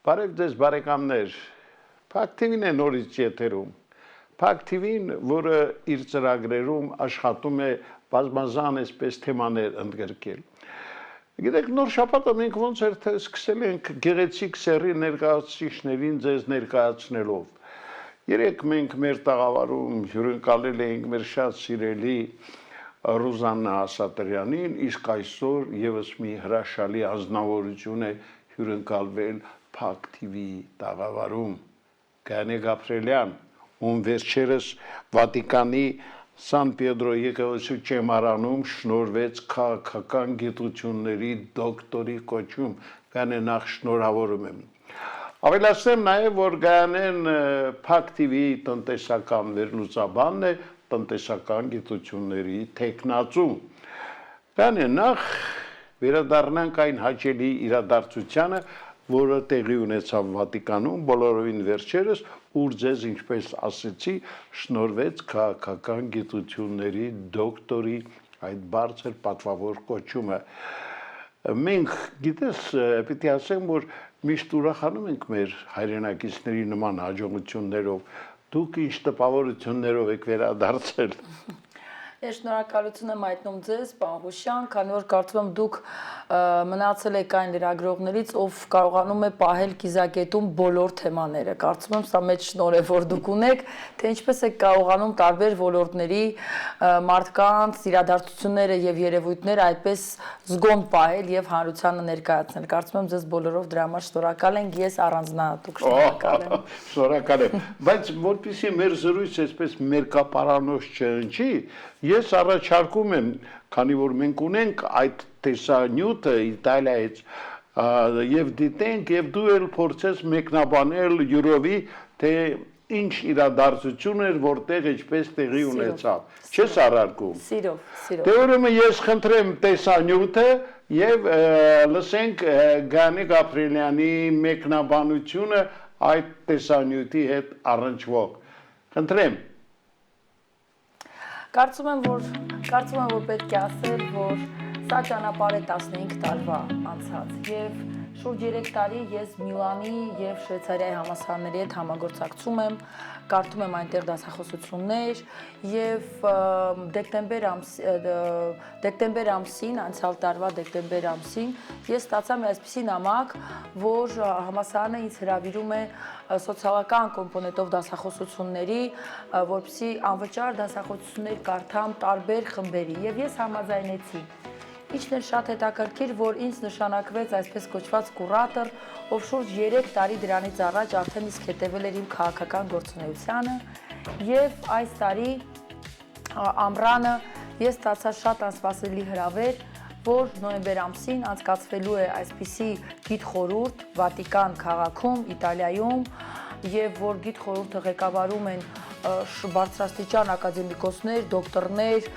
Բարև ձեզ բարեկամներ, Փակ TV-ն է նորից եթերում, Փակ TV-ն, որը իր ծրագրերում աշխատում է բազմազան այսպես թեմաներ ընդգրկել։ Գիտեք, նոր շաբաթը մենք ոնց էր թե սկսել ենք գեղեցիկ սերի ներկայացուցիչներին ձեզ ներկայացնելով։ Երեք մենք մեր տաղավարում հյուրընկալել էինք մեր շատ սիրելի Ռուզաննա Ասատրյանին, իսկ այսօր եւս մի հրաշալի ազնվորություն է հյուրընկալվել Փակ TV-ի տաղավարում Գանե Գաբրելյան, ում վերջերս Վատիկանի Սան Պեդրո եկեղեցու ճեմարանում շնորհվեց քաղաքական գիտությունների դոկտորի կոչում, Գանե նախ շնորհավորում եմ։ Ավելացնեմ նաև, որ Գանեն Փակ TV-ի տնտեսական վերլուծաբանն է, տնտեսական գիտությունների թեկնածու։ Գանե նախ վերադառնանք այն հաճելի իրադարձությանը, որը տեղի ունեցավ Վատիկանում բոլորովին վերջերս, ուր ձեզ ինչպես ասեցի, շնորհվեց քաղաքական գիտությունների դոկտորի այդ բարձր պատվավոր կոչումը։ Մենք գիտես, պիտի ասեմ, որ միշտ ուրախանում ենք մեր հայրենակիցների նման հաջողություններով, դուք ինչ տպավորություններով եք վերադարձել։ Ես շնորհակալություն եմ հայտնում ձեզ, պարոն Ղուշյան, քանի որ կարծում եմ դուք մնացել եք այն լրագրողներից, ով կարողանում է պահել կիզակետում բոլոր թեմաները։ Կարծում եմ սա մեծ շնորհ է, որ դուք ունեք, թե ինչպես եք կարողանում տարբեր ոլորտների մարդկանց իրադարձությունները եւ երևույթները այդպես զգոն պահել եւ հանրությանը ներկայացնել։ Կարծում եմ ձեզ բոլորով դրա համար շնորհակալ ենք, ես առանձնահատուկ շնորհակալ եմ։ Շնորհակալ եմ, բայց որպեսզի մեր զրույցը այսպես մերկապարանոց չընչի, ես առաջարկում եմ, քանի որ մենք ունենք այդ տեսանյութը Իտալիայից եւ դիտենք եւ դու էլ փորձես մեկնաբանել յուրովի, թե ինչ իրադարձություն էր, որտեղ ինչպես տեղի ունեցավ։ Չես առարկում։ Սիրով։ Դե ուրեմն ես խնդրեմ տեսանյութը եւ լսենք Գանե Գաբրելյանի մեկնաբանությունը այդ տեսանյութի հետ առնչվող։ Խնդրեմ։ Կարծում եմ, որ պետք է ասել, որ սա ճանապարհ է 15 տարվա անցած եւ շուրջ 3 տարի ես Միլանի եւ Շվեյցարիայի համալսարանների հետ համագործակցում եմ, կարդում եմ այնտեղ դասախոսություններ եւ դեկտեմբեր ամսին, անցյալ տարվա դեկտեմբեր ամսին ես ստացա մի այսպիսի նամակ, որ համալսարանը ինձ հրավիրում է սոցիալական կոմպոնենտով դասախոսությունների, որպեսզի անվճար դասախոսություններ կարդամ տարբեր խմբերի եւ ես համաձայնեցի։ Ինչն էլ շատ հետաքրքիր, որ ինձ նշանակվեց այսպես կոչված կուրատոր, ով շուրջ 3 տարի դրանից առաջ արդեն իսկ հետևել էր իմ քաղաքական գործունեությանը եւ այս տարի ամռանը ես ստացա շատ անսպասելի հրավեր, որ նոյեմբեր ամսին անցկացվելու է այսպիսի գիտխորհուրդ Վատիկան քաղաքում, Իտալիայում եւ որ գիտխորհուրդը ղեկավարում են բարձրաստիճան ակադեմիկոսներ, դոկտորներ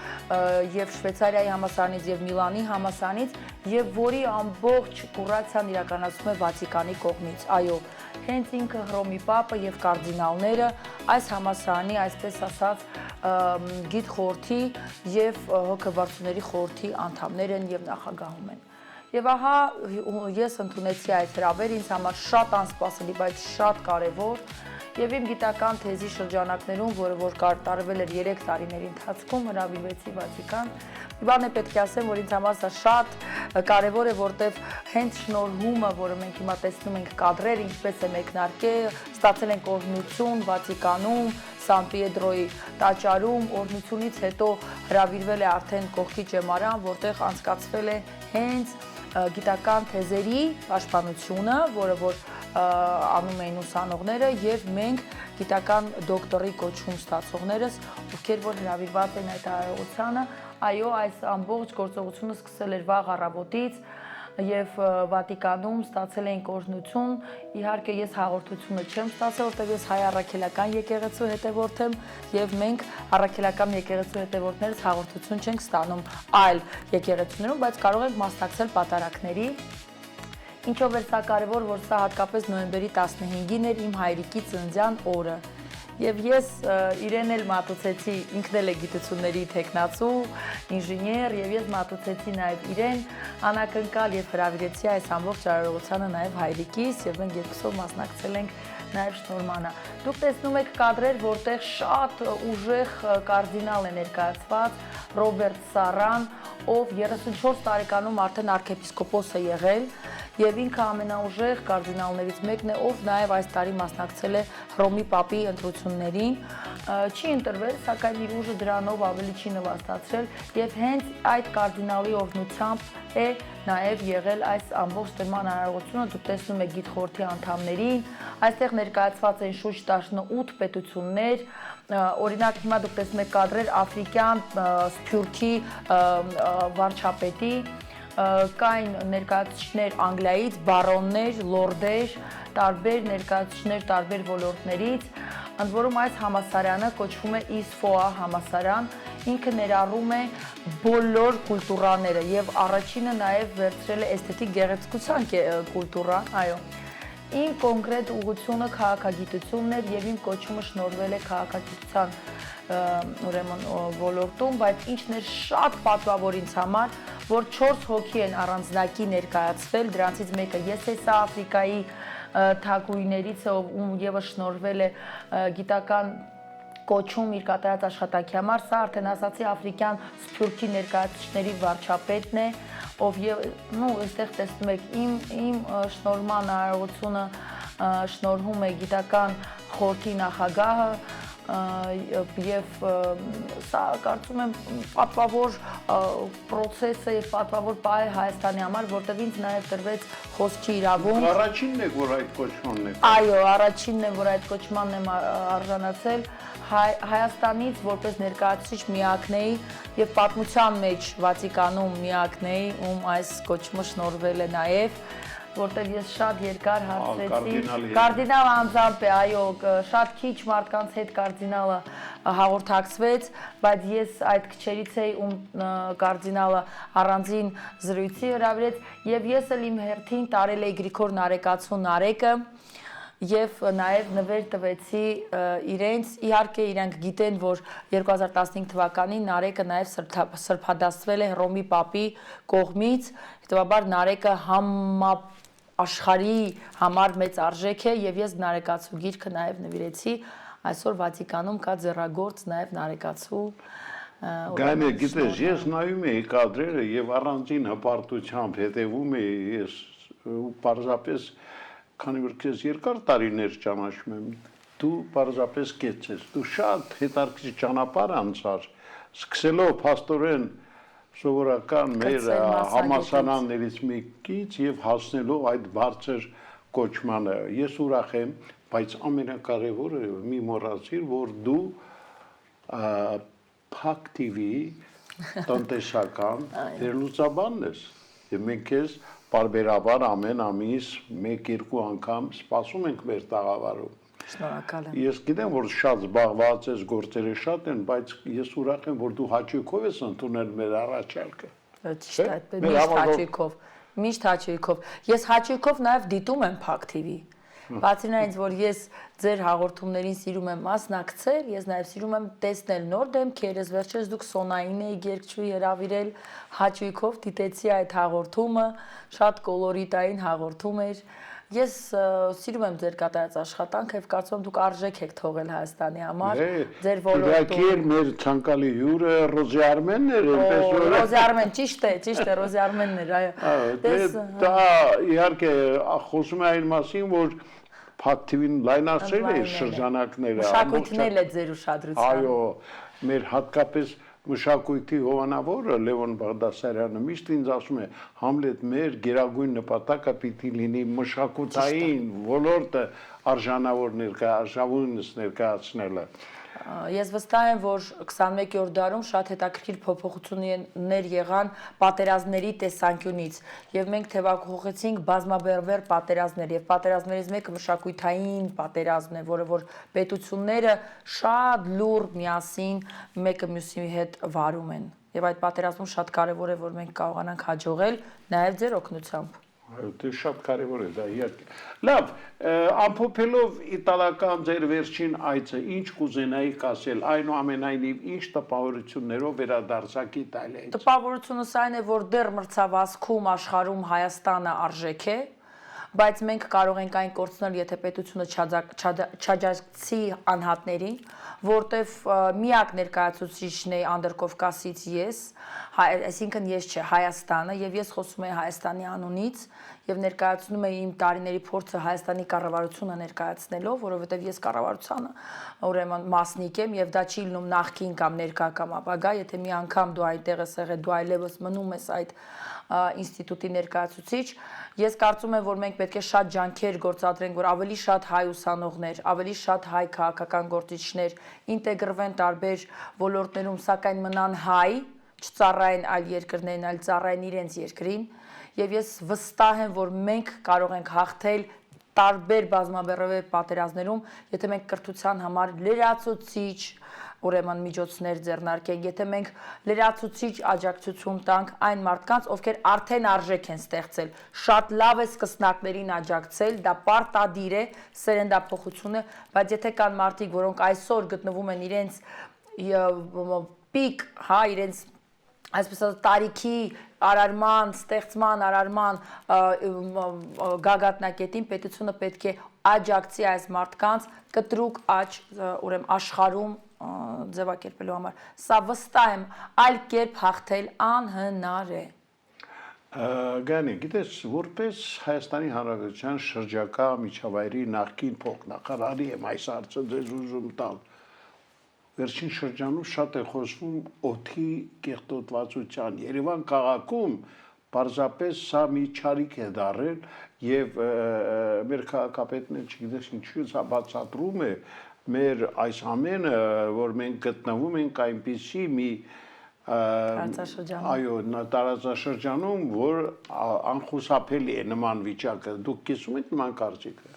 եւ Շվեյցարիայի համալսարանից եւ Միլանի համալսարանից եւ որի ամբողջ կուրացիան իրականացվում է Վատիկանի կողմից։ Այո, հենց ինքը Հռոմի Պապը եւ կարդինալները այս համալսարանի, այսպես ասած, գիտխորհրդի եւ հոգեբարձուների խորհրդի անդամներ են եւ նախագահում են։ Եվ ահա ես ընդունեցի այդ հրավերը, ինձ համար շատ անսպասելի, բայց շատ կարևոր եւ իմ գիտական թեզի շրջանակներում, որը որ կատարվել էր 3 տարիների ընթացքում, հրավիրվեցի Վատիկան։ Մի բան է պետք է ասեմ, որ ինձ համար սա շատ կարևոր է, որտեվ հենց շնորհումը, որը մենք հիմա տեսնում ենք կադրեր, ինչպես է մեկնարկել, ստացել ենք օրհնություն Վատիկանում, Սան Պիեդրոյի տաճարում, օրհնությունից հետո հրավիրվել է արդեն կողքի ճեմարան, որտեղ անցկացվել է հենց գիտական թեզերի պաշտպանությունը, որը որ անում էին ուսանողները եւ մենք գիտական դոկտորի կոչում ստացողներս, ովքեր որ հրավիրված են այդ արարողությանը, այո, այս ամբողջ գործողությունը սկսել էր վաղ առավոտից եւ Վատիկանում ստացել ենք օրհնություն, իհարկե ես հաղորդությունը չեմ ստացել, որտեղ ես հայ առաքելական եկեղեցու հետևորդ եմ եւ մենք առաքելական եկեղեցու հետևորդներս հաղորդություն չենք ստանում այլ եկեղեցիներում, բայց կարող ենք մասնակցել պատարակների։ Ինչով էր սա կարևոր, որ սա հատկապես նոյեմբերի 15-ին էր իմ հայրիկի ծննդյան օրը։ Եվ ես իրեն էլ մատուցեցի, ինքն էլ է գիտությունների թեկնածու, ինժեներ, եւ ես մատուցեցի նաեւ իրեն անակնկալ եւ հրավիրեցի այս ամբողջ արարողությանը նաեւ հայրիկիս եւ մենք երկուսով մասնակցել ենք նաեւ շնորհմանը։ Դուք տեսնում եք կադրեր, որտեղ շատ ուժեղ կարդինալ է ներկայացված Ռոբերտ Սարան, ով 34 տարեկանում արդեն arczepiskopos է եղել եւ ինքը ամենաուժեղ կարդինալներից մեկն է, ով նաեւ այս տարի մասնակցել է Հռոմի Պապի ընտրություններին, չի ընտրվել, սակայն իր ուժը դրանով ավելի չի նվաստացրել եւ հենց այդ կարդինալի օրհնությամբ է նաեւ եղել այս ամբողջ տերման արարողությունը, դուք տեսնում եք գիտխորհրդի անդամներին, այստեղ ներկայացված են շուրջ 18 պետություններ, օրինակ հիմա դուք տեսնում եք կադրեր աֆրիկյան սփյուռքի վարչապետի, կային ներկայացուցիչներ Անգլիայից, բարոններ, լորդեր, տարբեր ներկայացուցիչներ տարբեր ոլորտներից, ընդ որում այս համալսարանը կոչվում է ISFOA համալսարան, ինքը ներառում է բոլոր կուլտուրաները եւ առաջինը նաեւ վերցրել է էսթետիկ գեղեցկության կուլտուրան, այո։ Իմ կոնկրետ ուղղությունը քաղաքագիտությունն էր եւ իմ կոչումը շնորհվել է քաղաքագիտության ուրեմն ոլորտում, բայց ինչն էր շատ պատվավոր ինձ համար, որ 4 հոգի են առանձնակի ներկայացվել, դրանցից մեկը ես եմ, սա Աֆրիկայի թագուհիներից է, ում եւս շնորհվել է գիտական կոչում իր կատարած աշխատանքի համար, սա արդեն ասացի աֆրիկյան սփյուռքի ներկայացուցիչների վարչապետն է, ով այստեղ տեսնում եք իմ շնորհման արարողությունը շնորհում է գիտական խորհրդի նախագահը եւ սա կարծում եմ պատվավոր process է եւ պատվավոր պահ է Հայաստանի համար, որտեղ ինձ նաեւ տրվեց խոսքի իրավունք։ Առաջինն է, որ այդ կոչմանն է։ Այո, առաջինն է, որ այդ կոչմանն եմ արժանացել Հայաստանից որպես ներկայացուցիչ միակն էի եւ պատմության մեջ Վատիկանում միակն էի, ում այս կոչումը շնորհվել է նաեւ, որտեղ ես շատ երկար հարցրեցի։ Կարդինալ անձամբ է, այո, շատ քիչ մարդկանց հետ կարդինալը հաղորդակցվեց, բայց ես այդ քչերից էի, ում կարդինալը առանձին զրույցի հրավիրեց եւ ես էլ իմ հերթին տարել էի Գրիգոր Նարեկացու Նարեկը եւ նաեւ նվեր տվեցի իրենց, իհարկե իրանք գիտեն, որ 2015 թվականին Նարեկը նաեւ սրբադասվել է Հռոմի Պապի կողմից, հետեւաբար Նարեկը աշխարհի համար մեծ արժեք է եւ ես Նարեկացու գիրքը նաեւ նվիրեցի, այսօր Վատիկանում կա ձեռագործ նաեւ Նարեկացու Գայնե, գիտես, ես նայում էի կադրերը եւ առանձին հպարտությամբ հետևում էի ես ու պարզապես քանի որ քեզ երկար տարիներ ճանաչում եմ, դու պարզապես կեց ես, դու շատ հետաքրքիր ճանապարհ անցար, սկսելով փաստորեն սովորական մեր համալսարաններից մեկից եւ հասնելով այդ բարձր կոչմանը։ Ես ուրախ եմ, բայց ամենակարևորը մի մոռացիր, որ դու Փակ TV-ի տնտեսական վերլուծաբանն ես եւ մենք քեզ Պարբերաբար ամեն ամիս 1-2 անգամ սպասում ենք մեր տաղավարում։ Շնորհակալ եմ։ Ես գիտեմ, որ շատ զբաղված ես, գործերը շատ են, բայց ես ուրախ եմ, որ դու հաճույքով ես ընդունել մեր առաջարկը։ Ճիշտ է, միշտ հաճույքով, միշտ հաճույքով։ Ես հաճույքով նաև դիտում եմ Փակ TV։ Բացի նրանից, որ ես ձեր հաղորդումներին սիրում եմ մասնակցել, ես նաև սիրում եմ տեսնել նոր դեմքերս, վերջերս դուք Սոնային էիք երգչուհի հրավիրել, հաճույքով դիտեցի այդ հաղորդումը, շատ կոլորիտային հաղորդում էր։ Ես սիրում եմ ձեր կատարած աշխատանքը եւ կարծում եմ դուք արժեք եք թողել Հայաստանի համար, ձեր ոլորտում։ Մեր ցանկալի հյուրը Ռոզի Արմենն էր, այնպես որ Ռոզի Արմեն, ճիշտ է, Ռոզի Արմենն էր, այո։ Դա իհարկե խոսում է այն մասին, որ Փակ TV-ն լայնացրել է շրջանակները։ Մշակույթն էլ է ձեր ուշադրության։ Այո, մեր հատկապես մշակույթի հովանավորը Լևոն Բաղդասարյանը միշտ ինձ ասում է Համլետ մեր գերագույն նպատակը պիտի լինի մշակութային ոլորտը արժանավոր ներկայացնելը։ Ես վստահ եմ, որ 21-րդ դարում շատ հետաքրքիր փոփոխություններ եղան պատերազմների տեսանկյունից եւ մենք թեւակողեցինք բազմաբերվեր պատերազմներ եւ պատերազմներից մեկը մշակութային պատերազմն է, որը որ պետությունները շատ լուր միասին մեկը մյուսի հետ վարում են եւ այդ պատերազմում շատ կարեւոր է, որ մենք կարողանանք հաջողել նաեւ ձեր օգնությամբ։ Դա շատ կարևոր է դա իհարկե։ Լավ, ամփոփելով իտալական ձեր վերջին այցը, ինչ կուզենայիք ասել, այնուամենայնիվ ինչ տպավորություններով վերադարձաք Իտալիայից։ Տպավորությունս այն է, որ դեռ մրցավազքում աշխարհում Հայաստանը արժեք է, բայց մենք կարող ենք այն կորցնել, եթե պետությունը չաջակցի անհատներին, որտեվ միակ ներկայացուցիչն է Անդրկովկասից ես, այսինքն ես չէ, Հայաստանը, եւ ես խոսում եմ Հայաստանի անունից եւ ներկայացնում եմ իմ տարիների փորձը Հայաստանի կառավարությունը ներկայացնելով, որովհետեւ ես կառավարությանը ուրեմն մասնիկ եմ եւ դա չի լինում նախքին կամ ներկա կամ ապագա, եթե մի անգամ դու այնտեղ ես եղել, դու այլևս մնում ես այդ ինստիտուտի ներկայացուցիչ, ես կարծում եմ, որ մենք պետք է շատ ջանքեր գործադրենք, որ ավելի շատ հայ ուսանողներ, ավելի շատ հայ քաղաքական գործիչներ ինտեգրվեն տարբեր ոլորտներում, սակայն մնան հայ, չծառայեն այլ երկրներին, այլ ծառայեն իրենց երկրին, եւ ես վստահ եմ, որ մենք կարող ենք հաղթել տարբեր բազմաբեռև պատերազմներում, եթե մենք կրթության համար լրացուցիչ ուրեմն միջոցներ ձեռնարկենք, եթե մենք լրացուցիչ աջակցություն տանք այն մարդկանց, ովքեր արդեն արժեք են ստեղծել, շատ լավ է սկսնակներին աջակցել, դա պարտադիր է, սերնդափոխություն է, բայց եթե կան մարդիկ, որոնք այսօր գտնվում են իրենց պիկ, հա, իրենց այսպես ասած տարիքի արարման, ստեղծման, արարման գագաթնակետին պետությունը պետք է աջակցի այս մարդկանց կտրուկ աճ ուրեմն աշխարհում ձևակերպելու համար։ Սա վստահ եմ, այլ կերպ հաղթել անհնար է։ Գանի, գիտես, որպես Հայաստանի Հանրապետության շրջակա միջավայրի նախկին փոխնախարարի եմ այս հարցը ձեզ ուզում տալ։ Վերջին շրջանում շատ է խոսվում օդի կեղտոտվածության։ Երևան քաղաքում պարզապես սա մի չարիք է դարել եւ մեր քաղաքապետն էլ չգիտես ինչու սա բացատրում է մեր այս ամենը, որ մենք գտնվում ենք այնպիսի մի այո, տարածաշրջանում, որ անխուսափելի է նման վիճակը։ Դուք կիսում եք նման կարծիքը։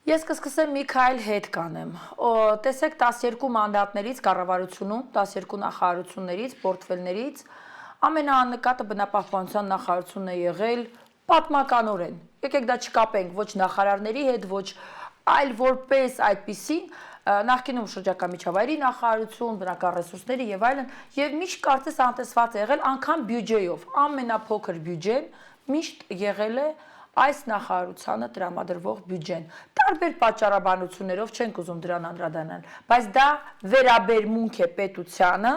Ես կսկսեմ մի քայլ հետ կանեմ։ Տեսեք 12 մանդատներից կառավարությունում, 12 նախարարություններից, պորտֆելներից ամենաաննկատը բնապահպանության նախարարությունն է եղել պատմականորեն։ Եկեք դա չկապենք ոչ նախարարների հետ, ոչ այլ որպես այդպիսին նախկինում շրջակա միջավայրի նախարարություն, բնական ռեսուրսների եւ այլն, եւ միշտ կարծես անտեսված է եղել անգամ բյուջեով։ Ամենափոքր բյուջեն միշտ եղել է այս նախարարությանը տրամադրվող բյուջեն։ Տարբեր պատճառաբանություններով չենք ուզում դրան անդրադառնալ, բայց դա վերաբերմունք է պետությանը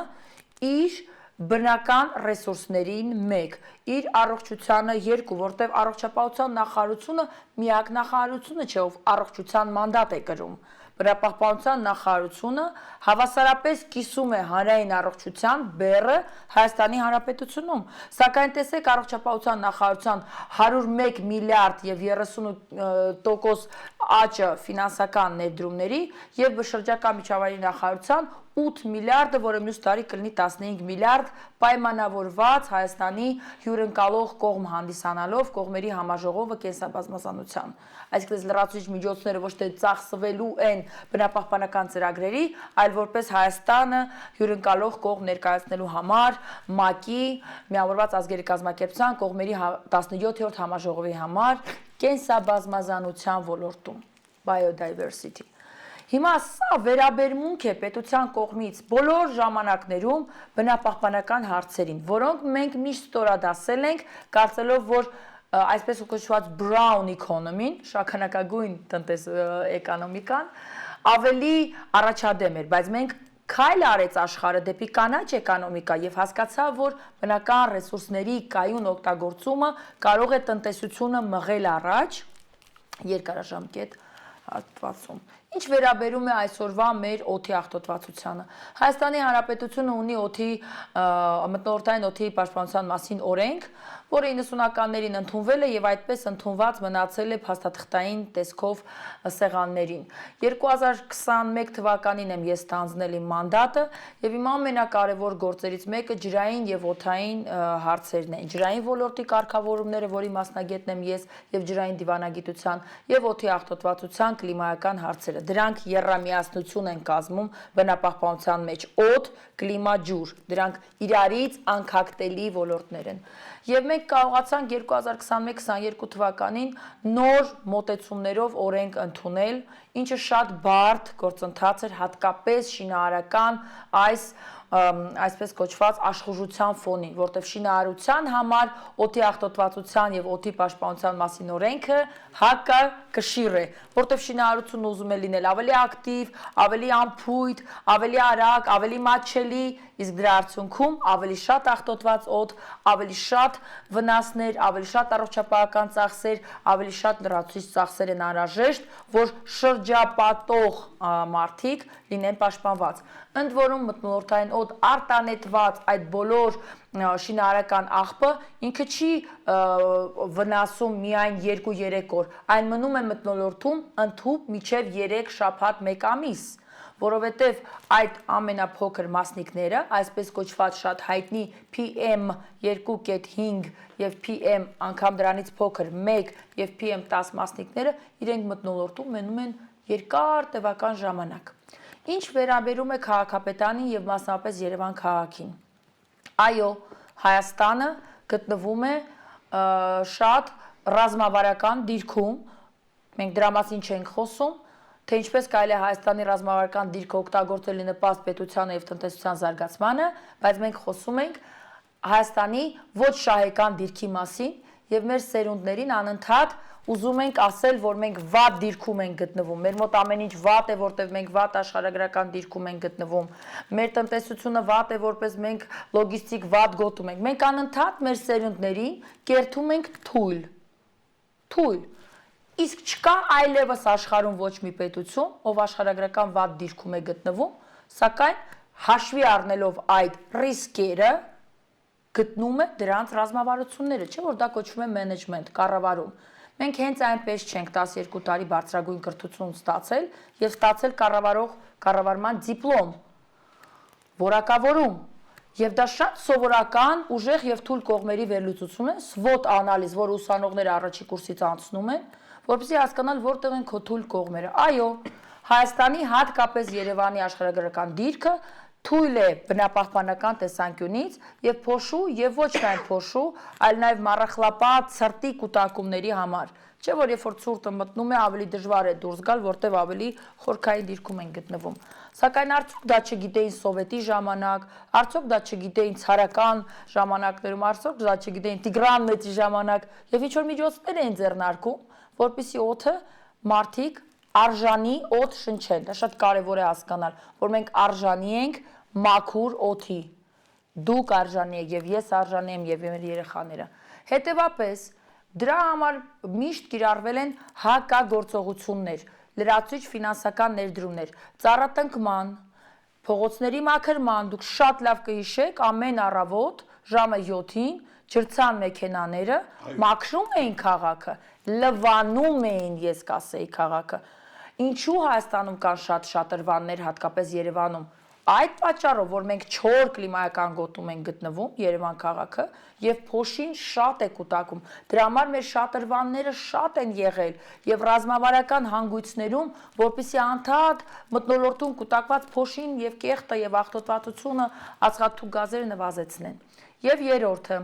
իր բնական ռեսուրսներին 1, իր առողջությանը 2, որտեղ առողջապահության նախարարությունը միակ նախարարությունը չէ, ով առողջության մանդատ է կրում։ Բնապահպանության նախարարությունը հավասարապես կիսում է հանրային առողջության բեռը Հայաստանի Հանրապետությունում, սակայն տեսեք առողջապահության նախարարության 101 միլիարդ եւ 30% աճը ֆինանսական ներդրումների եւ շրջակա միջավայրի նախարարության 8 միլիարդը, որը մյուս տարի կլինի 15 միլիարդ, պայմանավորված Հայաստանի հյուրընկալող կողմ հանդիսանալով կողմերի համաժողովը կենսաբազմազանության։ Այսինքն լրացուցիչ միջոցները ոչ թե ծախսվելու են բնապահպանական ծրագրերի, այլ որպես Հայաստանը հյուրընկալող կողմ ներկայացնելու համար ՄԱԿ-ի Միավորված ազգերի կազմակերպության կողմերի 17-րդ համաժողովի համար կենսաբազմազանության ոլորտում biodiversity։ Հիմա սա վերաբերմունք է պետության կողմից բոլոր ժամանակներում բնապահպանական հարցերին, որոնք մենք միշտ ստորադասել ենք, կարծելով, որ այսպես կոչված brown economy-ն, շագանակագույն էկոնոմիկան, ավելի առաջադեմ էր, բայց մենք քայլ արեց աշխարհը դեպի կանաչ էկոնոմիկա եւ հասկացավ, որ բնական ռեսուրսների կայուն օգտագործումը կարող է տնտեսությունը մղել առաջ երկարաժամկետ հատվածում։ Ինչ վերաբերում է այսօրվա մեր օդի աղտոտվածությանը։ Հայաստանի Հանրապետությունը ունի օդի մթնոլորտային օդի պաշտպանության մասին օրենք, որը 90-ականներին ընդունվել է եւ այդպես ընդունված մնացել է փաստաթղթային տեսքով սեղաններին։ 2021 թվականին եմ ես ստանձնել իմ մանդատը եւ իմ ամենակարևոր գործերից մեկը ջրային եւ օդային հարցերն են։ Ջրային ոլորտի կարգավորումները, որի մասնագետն եմ ես, եւ ջրային դիվանագիտության եւ օդի աղտոտվածության կլիմայական հարցերը։ Դրանք եռամիասնություն են կազմում բնապահպանության մեջ՝ օդ, կլիմա, ջուր։ Դրանք իրարից անկախտելի ոլորտներ են։ Եվ մենք կարողացանք 2021-22 թվականին նոր մոտեցումներով օրենք ընդունել, ինչը շատ բարդ գործընթաց էր, հատկապես շինարարական այսպես կոչված աշխուժության ֆոնին, որտեղ շինարարության համար օդի աղտոտվածության եւ օդի պաշտպանության մասին օրենքը հակակշիռ է, որտեղ շինարարությունը ուզում է լինել ավելի ակտիվ, ավելի անփույթ, ավելի արագ, ավելի մատչելի, իսկ դրա արդյունքում ավելի շատ աղտոտված օդ, ավելի շատ վնասներ, ավելի շատ առողջապահական ծախսեր, ավելի շատ լրացուցիչ ծախսեր են անհրաժեշտ, որ շրջապատող մարդիկ լինեն պաշտպանված։ Ընդ որում մթնոլորտային օդ արտանետված այդ բոլոր շինարարական աղբը ինքը չի վնասում միայն 2-3 օր, այն մնում է մթնոլորտում ընդհուպ մինչև 3 շաբաթ 1 ամիս, որովհետև այդ ամենափոքր մասնիկները, այսպես կոչված շատ հայտնի PM2.5 եւ PM անգամ դրանից փոքր 1 եւ PM10 մասնիկները իրենք մթնոլորտում մնում են երկար տևական ժամանակ։ Ինչ վերաբերում է քաղաքապետարանին եւ մասնավորապես Երևան քաղաքին։ Այո, Հայաստանը գտնվում է շատ ռազմավարական դիրքում, մենք դրա մասին չենք խոսում, թե ինչպես կարելի է Հայաստանի ռազմավարական դիրքը օգտագործել նպաստ պետությանը եւ տնտեսության զարգացմանը, բայց մենք խոսում ենք Հայաստանի ոչ շահեկան դիրքի մասին եւ մեր սերունդներին անընդհատ ուզում ենք ասել, որ մենք վատ դիրքում ենք գտնվում, մեր մոտ ամեն ինչ վատ է, որտեղ մենք վատ աշխարհագրական դիրքում ենք գտնվում, մեր տնտեսությունը վատ է, որպես մենք լոգիստիկ վատ գոտում ենք, մենք անընդհատ մեր սերունդներին կերտում ենք թույլ, իսկ չկա այլևս աշխարհում ոչ մի պետություն, ով աշխարհագրական վատ դիրքում է գտնվում, սակայն հաշվի առնելով այդ ռիսկերը գտնում է դրանց ռազմավարությունները, չէ՞ որ դա կոչվում է մենեջմենտ, կառավարում։ Մենք հենց այնպես չենք 12 տարի բարձրագույն կրթություն ստացել եւ ստացել կառավարման դիպլոմ, որակավորում։ Եվ դա շատ սովորական, ուժեղ եւ թույլ կողմերի վերլուծություն է, SWOT անալիզ, որ ուսանողները առաջի կուրսից անցնում են, որպեսզի հասկանալ որտեղ են քո թույլ կողմերը։ Այո, Հայաստանի հատկապես Երևանի աշխարհագրական դիրքը թույլ է բնապահպանական տեսանկյունից եւ փոշու եւ ոչ միայն փոշու, այլ նաեւ մառախլապատ ցրտի կուտակումների համար։ Չէ՞ որ երբ որ ցուրտը մտնում է, ավելի դժվար է դուրս գալ, որտեղ ավելի խորքային դիրքում են գտնվում։ Սակայն արդյոք դա չգիտեին սովետի ժամանակ, արդյոք դա չգիտեին ցարական ժամանակներում, արդյոք դա չգիտեին Տիգրան Մեծի ժամանակ եւ ինչ որ միջոցներ էին ձեռնարկում, որպեսզի օդը մարդիկ արժանի օդ շնչեն։ Դա շատ կարևոր է հասկանալ, որ մենք արժանի ենք մաքուր օդի։ Դուք արժանի եք եւ ես արժանի եմ եւ մեր երեխաները։ Հետևաբար դրա համար միշտ կիրառվել են հակագործողություններ, լրացուցիչ ֆինանսական ներդրումներ, ծառատնկման, փողոցների մաքրման, դուք շատ լավ կհիշեք, ամեն առավոտ ժամը 7-ին ջրցան մեքենաները մաքրում էին քաղաքը, լվանում էին, ես կասեի, քաղաքը։ Ինչու Հայաստանում կան շատ շատրվաններ, հատկապես Երևանում։ Այդ պատճառով, որ մենք 4 կլիմայական գոտում ենք գտնվում, Երևան քաղաքը, եւ փոշին շատ է կուտակում։ Դրա համար մեր շատրվանները շատ են եղել եւ ռազմավարական հանգույցներում, որպեսզի անդադ մթնոլորտում կուտակված փոշին եւ կեղտը եւ աղտոտվածությունը ածխաթթու գազերը նվազեցնեն։ Եվ երրորդը,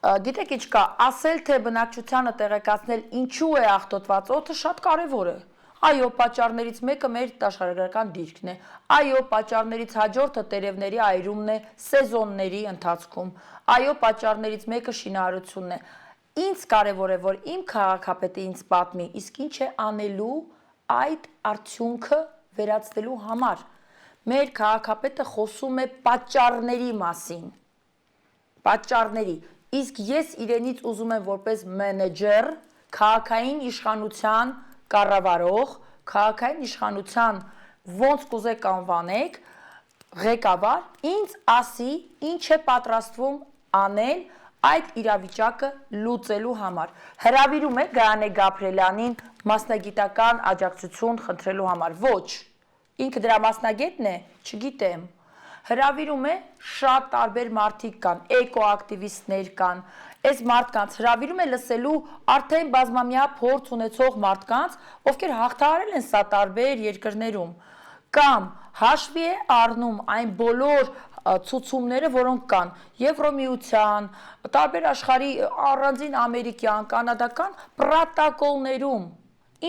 գիտեք ինչ կա, ասել թե բնակչությանը տեղեկացնել ինչու է աղտոտված օդը շատ կարևոր է։ Այո, պատճառներից մեկը մեր աշխարհագրական դիրքն է։ Այո, պատճառներից հաջորդը տերևների այրումն է սեզոնների ընթացքում։ Այո, պատճառներից մեկը շինարարությունն է։ Ինձ կարևոր է, որ իմ քաղաքապետը ինձ պատմի, իսկ ինչ է անելու այդ արդյունքը վերացնելու համար։ Մեր քաղաքապետը խոսում է պատճառների մասին։ Պատճառների։ Իսկ ես իրենից ուզում եմ որպես մենեջեր, քաղաքային իշխանության կառավարող, քաղաքային իշխանության ոնց կուզեք անվանեք, ղեկավար, ինձ ասի, ինչ է պատրաստվում անել այդ իրավիճակը լուծելու համար։ Հրավիրում է Գայանե Գաբրելյանին մասնագիտական աջակցություն խնդրելու համար։ Ոչ, ինքը դրա մասնագետն է, չգիտեմ։ հրավիրում է շատ տարբեր մարդիկ կան, էկոակտիվիստներ կան, այս մարդկանց հրավիրում է լսելու արդեն բազմամյա փորձ ունեցող մարդկանց, ովքեր հաղթահարել են սա տարբեր երկրներում, կամ հաշվի է առնում այն բոլոր ցուցումները, որոնք կան Եվրոմիության, տարբեր աշխարհի առանձին ամերիկյան, կանադական պրոտոկոլներում,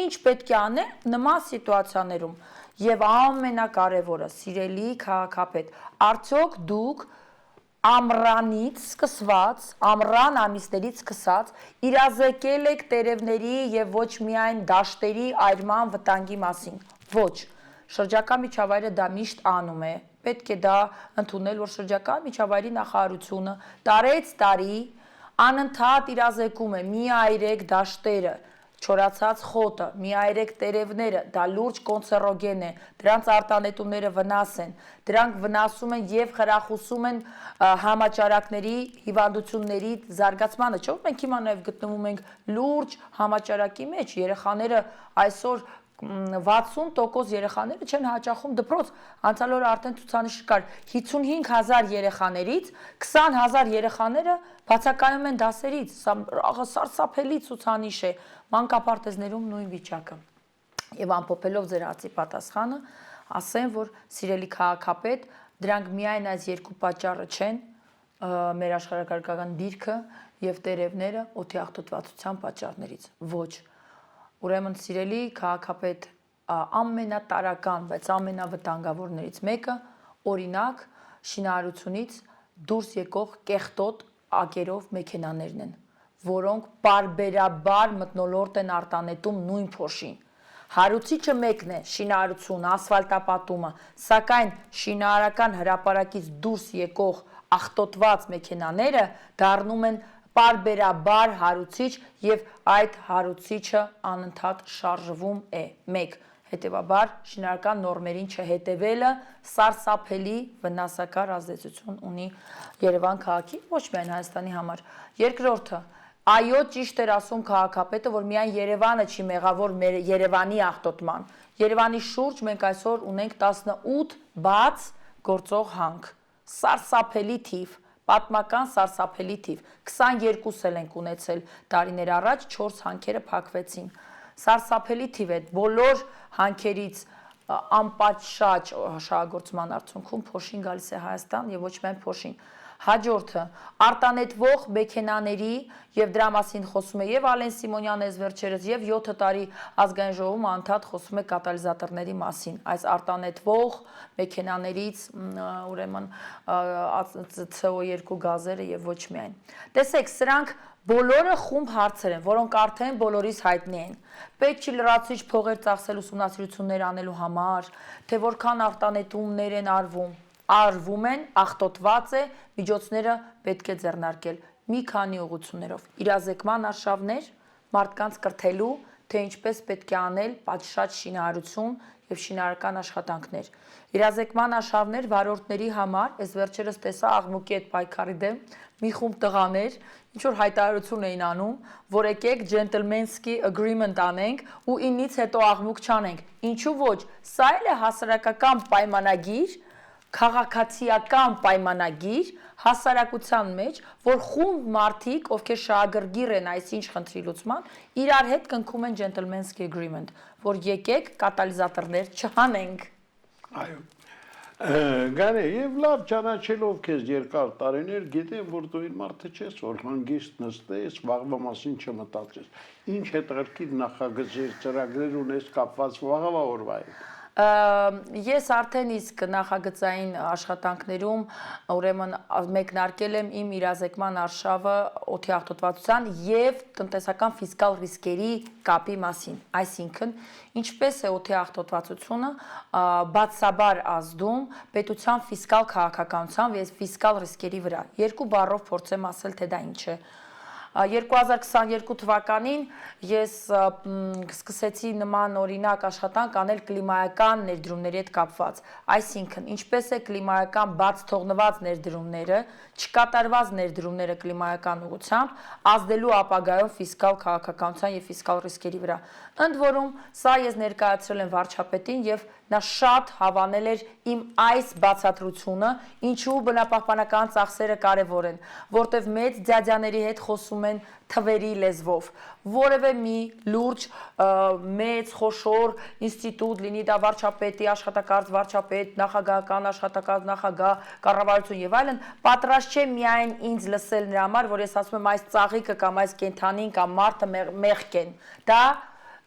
ինչ պետք է անել նման սիտուացիաներում։ Եվ ամենակարևորը, սիրելի քաղաքապետ, արդյոք դուք ամռանից սկսված, ամռան ամիսներից սկսած իրազեկել եք տերևների եւ ոչ միայն դաշտերի այրման վտանգի մասին։ Ոչ, շրջակա միջավայրը դա միշտ անում է։ Պետք է դա ընդունել, որ շրջակա միջավայրի նախարարությունը տարեց տարի անընդհատ իրազեկում է՝ մի այրեք դաշտերը, չորացած խոտը, մի այրեք տերևները, դա լուրջ կոնցերոգեն է, դրանց արտանետումները վնաս են, դրանք վնասում են եւ խրախուսում են համաճարակների հիվանդությունների զարգացմանը, չէ՞ որ մենք հիմա նաեւ գտնվում ենք լուրջ համաճարակի մեջ, երեխաները այսօր 60% երեխաները չեն հաճախում դպրոց, անցյալ օրը արդեն ցուցանիշ կար 55,000 երեխաներից 20,000 երեխաները բացակայում են դասերից, սա սարսափելի ցուցանիշ է, մանկապարտեզներում նույն վիճակը։ Եվ ամփոփելով ձեր հարցի պատասխանը, ասեմ, որ սիրելի քաղաքապետ, դրանք միայն այս երկու պատճառը չեն, մեր աշխարհակարգական դիրքը եւ տերևները օդի աղտոտվածության պատճառներից, ոչ։ Ուրեմն սիրելի քաղաքապետ, ամենատարական, բայց ամենավտանգավորներից մեկը օրինակ շինարարությունից դուրս եկող կեղտոտ ակերով մեքենաներն են, որոնք պարբերաբար մթնոլորտ են արտանետում նույն փոշին։ Հարուցիչը մեկն է շինարարություն, ասֆալտապատումը, սակայն շինարարական հրապարակից դուրս եկող աղտոտված մեքենաները դառնում են պարբերաբար հարուցիչ եւ այդ հարուցիչը անընդհատ շարժվում է։ 1. Հետևաբար շինարարական նորմերին չհետևելը սարսափելի վնասակար ազդեցություն ունի Երևան քաղաքի, ոչ միայն Հայաստանի համար։ Երկրորդը, այո, ճիշտ էր ասում քաղաքապետը, որ միայն Երևանը չի մեղավոր մեր Երևանի աղտոտման։ Երևանի շուրջ մենք այսօր ունենք 18 բաց գործող հանք։ Սարսափելի թիվ, պատմական սարսափելի թիվ, 22 էլ ենք ունեցել տարիներ առաջ, 4 հանքերը փակվեցին։ Սարսափելի թիվ է, բոլոր հանքերից անպատշաճ շահագործման արդյունքում փոշին գալիս է Հայաստան եւ ոչ միայն փոշին։ Հաջորդը, արտանետվող մեքենաների եւ դրա մասին խոսում է եւ Ալեն Սիմոնյանը այս վերջերս եւ 7 տարի ազգային ժողովում անդադ խոսում է կատալիզատորների մասին։ Այս արտանետվող մեքենաներից ուրեմն CO2 գազերը եւ ոչ միայն։ Տեսեք, սրանք բոլորը խումբ հարցեր են, որոնք արդեն բոլորիս հայտնի են։ Պետք չի լրացուցիչ փողեր ծախսել ուսումնասիրություններ անելու համար, թե որքան արտանետումներ են արվում են, աղտոտված է, միջոցները պետք է ձեռնարկել մի քանի ուղղություններով։ Իրազեկման արշավներ, մարդկանց կրթելու, թե ինչպես պետք է անել պատշաճ շինարարություն եւ շինարարական աշխատանքներ։ Իրազեկման արշավներ վարորդների համար, այս վերջերս տեսա աղմուկի այդ պայքարի դեմ մի խումբ տղաներ ինչ որ հայտարարություն էին անում, որ եկեք gentleman's agreement անենք ու ինից հետո աղմուկ չանենք։ Ինչու ոչ, սա էլ է հասարակական պայմանագիր, քաղաքացիական պայմանագիր հասարակության մեջ, որ խումբ մարդիկ, ովքեր շահագրգիռ են այսինչ խնդրի լուծման, իրար հետ կնքում են gentleman's agreement, որ եկեք կատալիզատորներ չհանենք։ Այո։ Գարե, եւ լավ ճանաչելով քեզ երկար տարիներ, գիտեմ, որ դու իր մարդը չես, որ հանգիստ նստես, վաղվա մասին չմտածես։ Ինչ հետաքրքիր նախագծեր, ծրագրեր ունես կապված վաղվա օրվա հետ։ Ես արդեն իսկ նախագծային աշխատանքներում ուրեմն մեկնարկել եմ իմ իրազեկման արշավը օդի աղտոտվածության եւ տնտեսական ֆիսկալ ռիսկերի կապի մասին, այսինքն ինչպես է օդի աղտոտվածությունը բացաբար ազդում պետության ֆիսկալ քաղաքականության եւ ֆիսկալ ռիսկերի վրա։ Երկու բառով փորձեմ ասել, թե դա ինչ է։ 2022 թվականին ես սկսեցի նման օրինակ աշխատանք անել կլիմայական ներդրումների հետ կապված, այսինքն ինչպես է կլիմայական բաց թողնված ներդրումները, չկատարված ներդրումները կլիմայական ուղղությամբ ազդելու ապագայում ֆիսկալ քաղաքականության եւ ֆիսկալ ռիսկերի վրա։ Ընդ որում, սա ես ներկայացրել եմ վարչապետին եւ նա շատ հավանել էր իմ այս բացատրությունը, ինչու բնապահպանական ծախսերը կարևոր են, որտեվ մեծ դյադյաների հետ խոսում են թվերի լեզվով, որևէ մի լուրջ մեծ խոշոր ինստիտուտ, լինի դա վարչապետի աշխատակարգ վարչապետ, նախագահական աշխատակարգ նախագահ, կառավարություն եւ այլն, պատրաստ չէ միայն ինձ լսել նրա համար, որ ես ասում եմ այս ծաղիկը կամ այս կենթանին կամ մարդը մեղք են, դա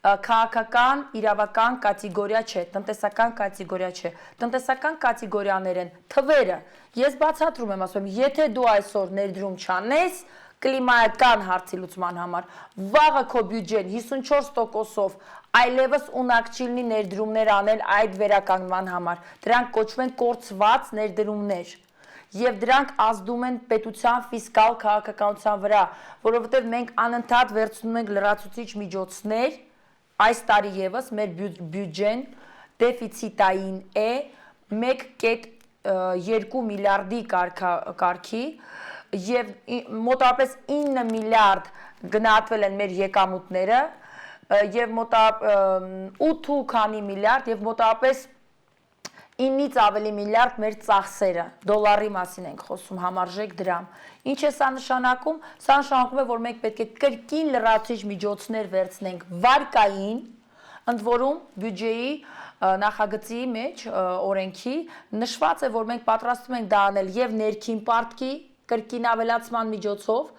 քաղաքական իրավական կատեգորիա չէ, տնտեսական կատեգորիա չէ, տնտեսական կատեգորիաներ են թվերը, ես բացատրում եմ, ասում եմ, եթե դու այսօր ներդրում չանես, կլիմայական հարցի լուծման համար, վաղը քո բյուջեն 54%-ով այլևս ունակ չի լինի ներդրումներ անել այդ վերականգնման համար, դրանք կոչվում են կորցված ներդրումներ եւ դրանք ազդում են պետության ֆիսկալ քաղաքականության վրա, որովհետեւ մենք անընդհատ վերցնում ենք լրացուցիչ միջոցներ, այս տարի եւս մեր բյուջեն դեֆիցիտային է 1.2 միլիարդի կարգի եւ մոտավորապես 9 միլիարդ գնահատվել են մեր եկամուտները եւ մոտավորապես 8 քանի միլիարդ եւ մոտավորապես 9-ից ավելի միլիարդ մեր ծախսերը, դոլարի մասին ենք խոսում, համարժեք դրամ։ Ինչ է սա նշանակում։ Սա նշանակում է, որ մենք պետք է կրկին լրացուցիչ միջոցներ վերցնենք վարկային, ընդ որում բյուջեի նախագծի մեջ օրենքի նշված է, որ մենք պատրաստվում ենք դա անել եւ ներքին պարտքի կրկին ավելացման միջոցով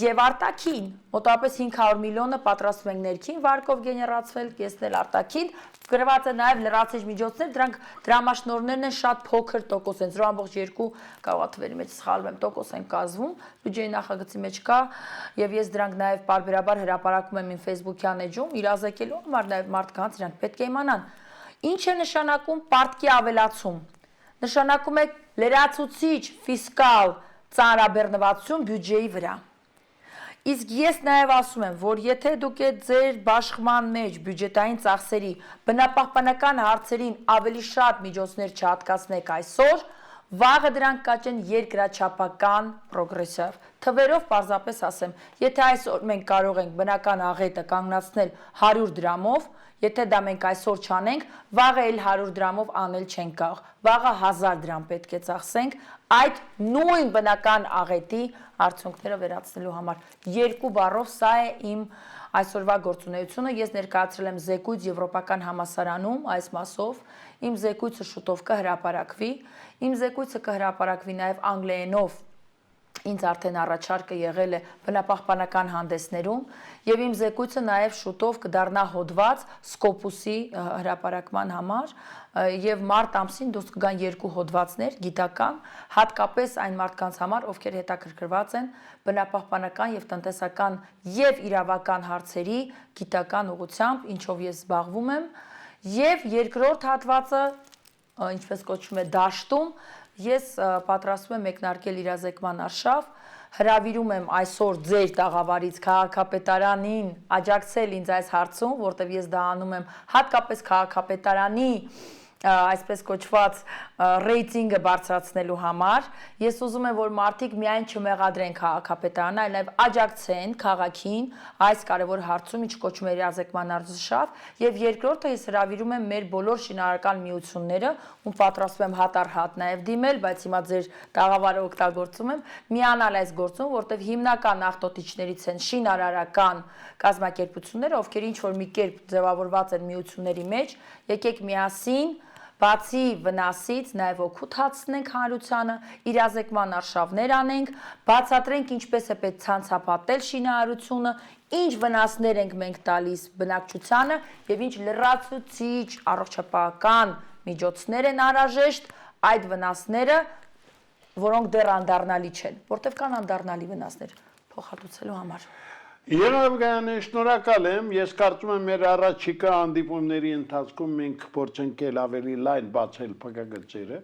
եւ արտաքին մոտավորապես 500 միլիոնը պատրաստվում ենք ներքին վարկով գեներացվել, կեսնել արտաքին, գրված է նաեւ լրացիչ միջոցներ, դրանք դրամաշնորհներն են շատ փոքր տոկոս են, 0.2 կարող է թվերի մեջ սխալվում եմ, տոկոս են կազմում, բյուջեի նախագծի մեջ կա եւ ես դրանք նաեւ պարբերաբար հրապարակում եմ իմ Facebook-յան էջում, իրազեկելու համար նաեւ մարդկանց իրանք պետք է իմանան։ Ինչ է նշանակում պարտքի ավելացում։ Նշանակում է լրացուցիչ ֆիսկալ ծանրաբեռնվածություն բյուջեի վրա։ Իսկ ես նաև ասում եմ, որ եթե դուք ձեր բաշխման մեջ բյուջետային ծախսերի բնապահպանական հարցերին ավելի շատ միջոցներ չհատկացնեք այսօր, վաղը դրանք կաճեն երկրաչափական պրոգրեսիվ։ Թվերով պարզապես ասեմ, եթե այսօր մենք կարող ենք բնական աղետը կանգնացնել 100 դրամով, եթե դա մենք այսօր չանենք, վաղը էլ 100 դրամով անել չենք կարող, վաղը 1000 դրամ պետք է ծախսենք այդ նույն բնական աղետի արդյունքները վերացնելու համար։ Երկու բառով սա է իմ այսօրվա գործունեությունը, ես ներկայացրել եմ զեկույց Եվրոպական համալսարանում այս մասով, իմ զեկույցը շուտով կհրապարակվի, իմ զեկույցը կհրապարակվի նաև անգլերենով, ինձ արդեն առաջարկը եղել է բնապահպանական հանդեսներում եւ իմ զեկույցը նաեւ շուտով կդառնա հոդված Scopus-ի հրապարակման համար եւ մարտ ամսին դուրս կգան 2 հոդվածներ գիտական, հատկապես այն մարդկանց համար, ովքեր հետաքրքրված են բնապահպանական եւ տնտեսական եւ իրավական հարցերի գիտական ուղղությամբ, ինչով ես զբաղվում եմ, եւ երկրորդ հատվածը, ինչպես կոչվում է դաշտում, ես պատրաստվում եմ մեկնարկել իրազեկման արշավ, հրավիրում եմ այսօր ձեր տաղավարից քաղաքապետարանին աջակցել ինձ այս հարցում, որտեղ ես դա անում եմ հատկապես քաղաքապետարանի այսպես կոչված ռեյտինգը բարձրացնելու համար, ես ուզում եմ, որ մարդիկ միայն չմեղադրեն քաղաքապետարանը, այլ նաև աջակցեն քաղաքին այս կարևոր հարցում, ինչ կոչվում է իրազեկման արշավ, եւ երկրորդը ես հրավիրում եմ մեր բոլոր շինարարական միությունները, ում պատրաստվում եմ հատ առ հատ նաև դիմել, բայց հիմա ձեր տաղավարը օգտագործում եմ, միանալ այս գործում, որտեղ հիմնական աղտոտիչներից են շինարարական կազմակերպությունները, ովքեր ինչ որ մի կերպ ձևավորված են միությունների մեջ, եկեք միասին բացի վնասից նաև օգուտ հասցնենք հանրությանը, իրազեկման արշավներ անենք, բացատրենք ինչպես է պետք ցանցապատել շինարարությունը, ինչ վնասներ ենք մենք տալիս բնակչությանը եւ ինչ լրացուցիչ առողջապահական միջոցներ են անհրաժեշտ այդ վնասները, որոնք դեռ անդառնալի չեն, որտեղ կան անդառնալի վնասներ փոխհատուցելու համար։ Եղավ Գայանե, շնորհակալ եմ, ես կարծում եմ մեր առաջիկա հանդիպումների ընթացքում մենք փորձենք ավելի լայն բացել փակագծերը,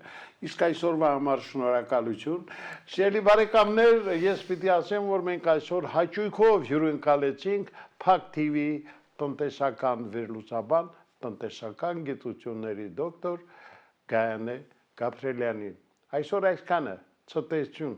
իսկ այսօրվա համար շնորհակալություն։ Սիրելի բարեկամներ, ես պիտի ասեմ, որ մենք այսօր հաճույքով հյուրընկալեցինք Փակ TV տնտեսական վերլուծաբան, տնտեսական գիտությունների դոկտոր Գայանե Գաբրելյանին։ Այսօր այսքանը, ցտեսություն։